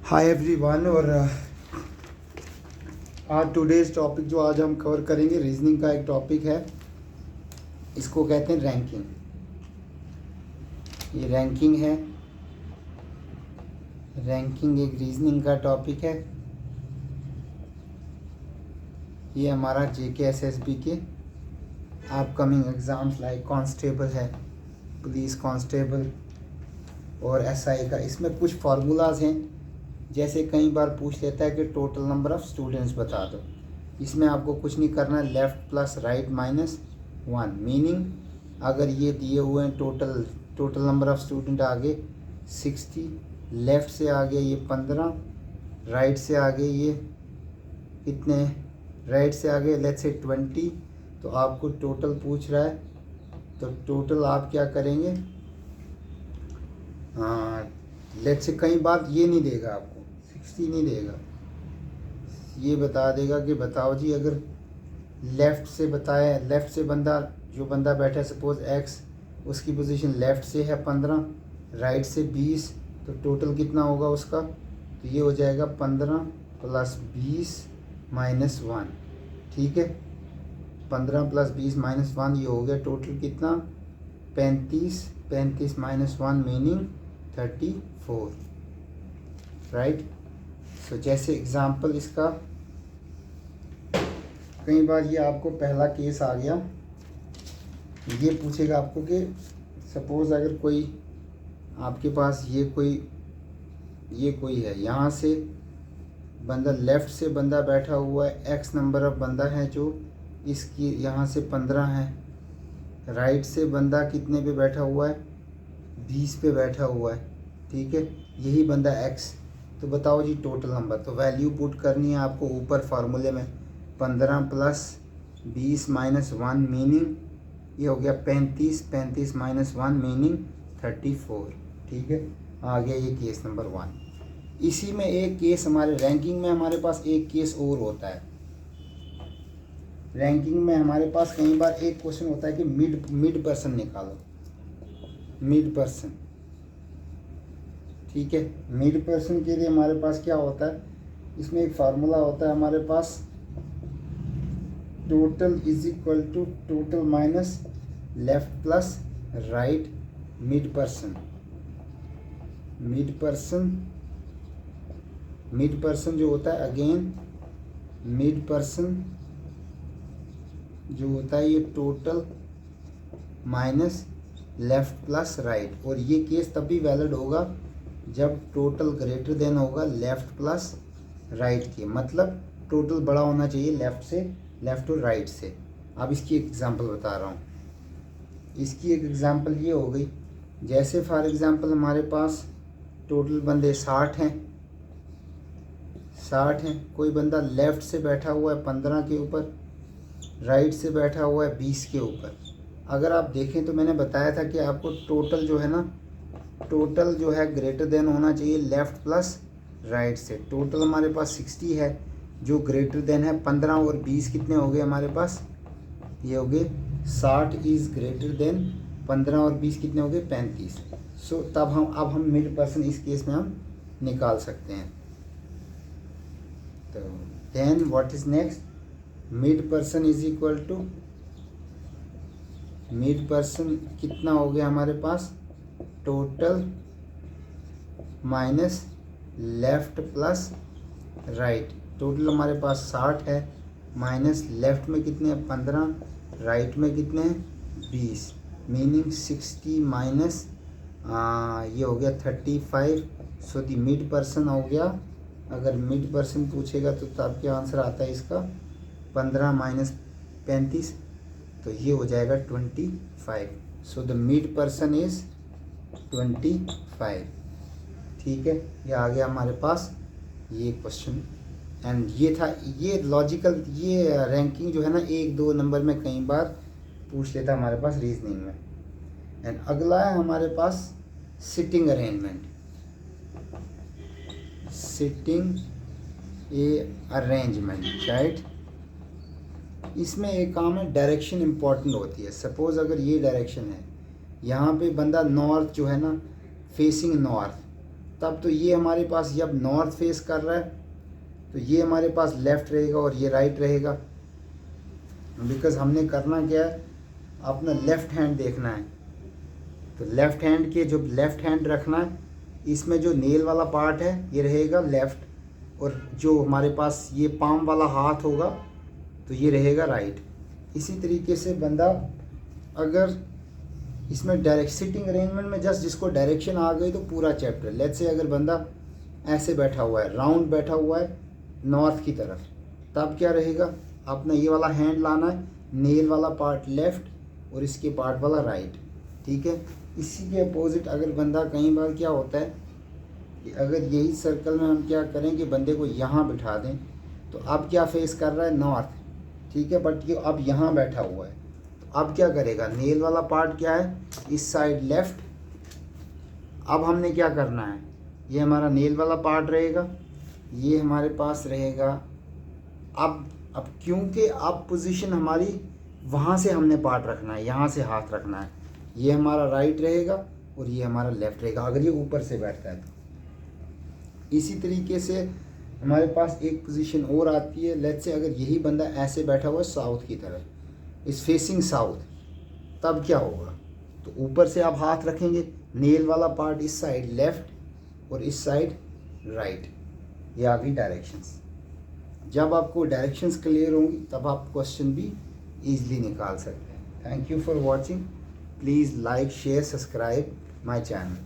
Hi everyone. और आज today's topic जो आज हम कवर करेंगे रीजनिंग का एक टॉपिक है, इसको कहते हैं रैंकिंग। ये रैंकिंग है, रैंकिंग एक रीजनिंग का टॉपिक है। ये हमारा JKSSB के अपकमिंग एग्ज़ाम्स लाइक कांस्टेबल है, पुलिस कांस्टेबल और SI का, इसमें कुछ फार्मूलाज हैं। जैसे कई बार पूछ लेता है कि टोटल नंबर ऑफ़ स्टूडेंट्स बता दो। इसमें आपको कुछ नहीं करना है, left plus right minus 1। Meaning अगर ये दिए हुए हैं टोटल नंबर ऑफ़ स्टूडेंट आगे 60, लेफ़्ट से आगे ये 15, राइट से आगे ये कितने, राइट से आगे लेट्स से 20। तो आपको टोटल पूछ रहा है, तो टोटल आप क्या करेंगे, लेट्स से कई बार ये नहीं देगा, आपको 60 नहीं देगा, ये बता देगा कि बताओ जी, अगर लेफ़्ट से बताया, लेफ़्ट से जो बंदा बैठा है सपोज X, उसकी पोजीशन लेफ़्ट से है 15, राइट से 20, तो टोटल कितना होगा उसका, तो ये हो जाएगा 15 प्लस 20 माइनस 1। ठीक है, 15 प्लस 20 माइनस 1, ये हो गया टोटल कितना 35 माइनस 1 मीनिंग 34, राइट। सो जैसे एग्ज़ाम्पल इसका, कई बार ये आपको पहला केस आ गया, ये पूछेगा आपको कि सपोज़ अगर कोई आपके पास ये कोई है, यहाँ से बंदा लेफ़्ट से बंदा बैठा हुआ है, X नंबर ऑफ बंदा है जो इसकी यहाँ से 15 है, राइट से बंदा कितने पे बैठा हुआ है 20 पे बैठा हुआ है। ठीक है, यही बंदा X। तो बताओ जी टोटल नंबर, तो वैल्यू पुट करनी है आपको ऊपर फार्मूले में, 15 प्लस 20 माइनस 1 मीनिंग ये हो गया 35 माइनस 1 मीनिंग 34। ठीक है, आ गया ये केस नंबर 1। इसी में एक केस हमारे रैंकिंग में हमारे पास एक केस और होता है। रैंकिंग में हमारे पास कई बार एक क्वेश्चन होता है कि मिड पर्सन निकालो, मिड पर्सन। ठीक है, मिड पर्सन के लिए हमारे पास क्या होता है, इसमें एक फार्मूला होता है हमारे पास, total is equal to total minus left plus right mid person. Mid person जो होता है, अगेन मिड पर्सन जो होता है ये total minus left plus right. और ये केस तभी वैलिड होगा जब टोटल ग्रेटर देन होगा लेफ़्ट प्लस राइट के, मतलब टोटल बड़ा होना चाहिए लेफ़्ट और राइट से। अब इसकी एक एग्ज़ाम्पल बता रहा हूँ। इसकी एक एग्ज़ाम्पल ये हो गई, जैसे फॉर एग्ज़ाम्पल हमारे पास टोटल बंदे 60 हैं, कोई बंदा लेफ़्ट से बैठा हुआ है 15 के ऊपर, राइट से बैठा हुआ है 20 के ऊपर। अगर आप देखें तो मैंने बताया था कि आपको टोटल जो है ना, टोटल जो है ग्रेटर देन होना चाहिए लेफ़्ट प्लस राइट से। टोटल हमारे पास 60 है, जो ग्रेटर देन है 15 और 20 कितने हो गए हमारे पास, ये हो गए 60 इज़ ग्रेटर देन 15 और 20 कितने हो गए 35। सो तब अब हम मिड पर्सन इस केस में हम निकाल सकते हैं। तो then what is next, mid person is equal to, mid person कितना हो गया हमारे पास, total minus left plus right. Total हमारे पास 60 है, माइनस लेफ़्ट में कितने हैं 15, राइट में कितने हैं 20, मीनिंग 60 माइनस ये हो गया 35। सो दी मिड पर्सन हो गया, अगर मिड पर्सन पूछेगा तो तब क्या आंसर आता है इसका, 15 माइनस 35, तो ये हो जाएगा 25। So the mid person is 25। ठीक है, ये आ गया हमारे पास ये क्वेश्चन। एंड ये था, ये लॉजिकल, ये रैंकिंग जो है ना 1-2 नंबर में कई बार पूछ लेता है हमारे पास रीजनिंग में। एंड अगला है हमारे पास sitting arrangement. Sitting arrangement, right. इसमें एक काम है, डायरेक्शन इम्पॉर्टेंट होती है। सपोज़ अगर ये डायरेक्शन है, यहाँ पे बंदा नॉर्थ जो है ना, फेसिंग नॉर्थ, तब तो ये हमारे पास जब नॉर्थ फेस कर रहा है तो ये हमारे पास लेफ़्ट रहेगा और ये राइट रहेगा, बिकॉज़ हमने करना क्या है, अपना लेफ़्ट हैंड देखना है। तो लेफ़्ट हैंड के जो लेफ़्ट हैंड रखना है, इसमें जो नेल वाला पार्ट है ये रहेगा लेफ़्ट, और जो हमारे पास ये पाम वाला हाथ होगा तो ये रहेगा राइट। इसी तरीके से बंदा अगर इसमें डायरेक्ट सिटिंग अरेंजमेंट में जस्ट जिसको डायरेक्शन आ गई तो पूरा चैप्टर, लेट्स से अगर बंदा ऐसे बैठा हुआ है, राउंड बैठा हुआ है नॉर्थ की तरफ, तब क्या रहेगा, अपना ये वाला हैंड लाना है, नेल वाला पार्ट लेफ़्ट और इसके पार्ट वाला राइट, ठीक है। इसी के अपोजिट अगर बंदा, कई बार क्या होता है कि अगर यही सर्कल में हम क्या करें कि बंदे को यहाँ बिठा दें, तो अब क्या फेस कर रहा है, नॉर्थ, ठीक है, बट ये अब यहाँ बैठा हुआ है, तो अब क्या करेगा, नेल वाला पार्ट क्या है, इस साइड लेफ़्ट। अब हमने क्या करना है, ये हमारा नेल वाला पार्ट रहेगा, ये हमारे पास रहेगा। अब क्योंकि अब पोजीशन हमारी वहाँ से हमने पार्ट रखना है, यहाँ से हाथ रखना है, ये हमारा राइट रहेगा और ये हमारा लेफ़्ट रहेगा अगर ये ऊपर से बैठता है तो। इसी तरीके से हमारे पास एक पोजीशन और आती है, लेट्स से अगर यही बंदा ऐसे बैठा हुआ है साउथ की तरफ, इस फेसिंग साउथ, तब क्या होगा, तो ऊपर से आप हाथ रखेंगे, नेल वाला पार्ट इस साइड लेफ़्ट और इस साइड राइट, ये आ गई डायरेक्शंस। जब आपको डायरेक्शंस क्लियर होंगी तब आप क्वेश्चन भी ईजिली निकाल सकते हैं। Thank you for watching. Please like share subscribe my channel.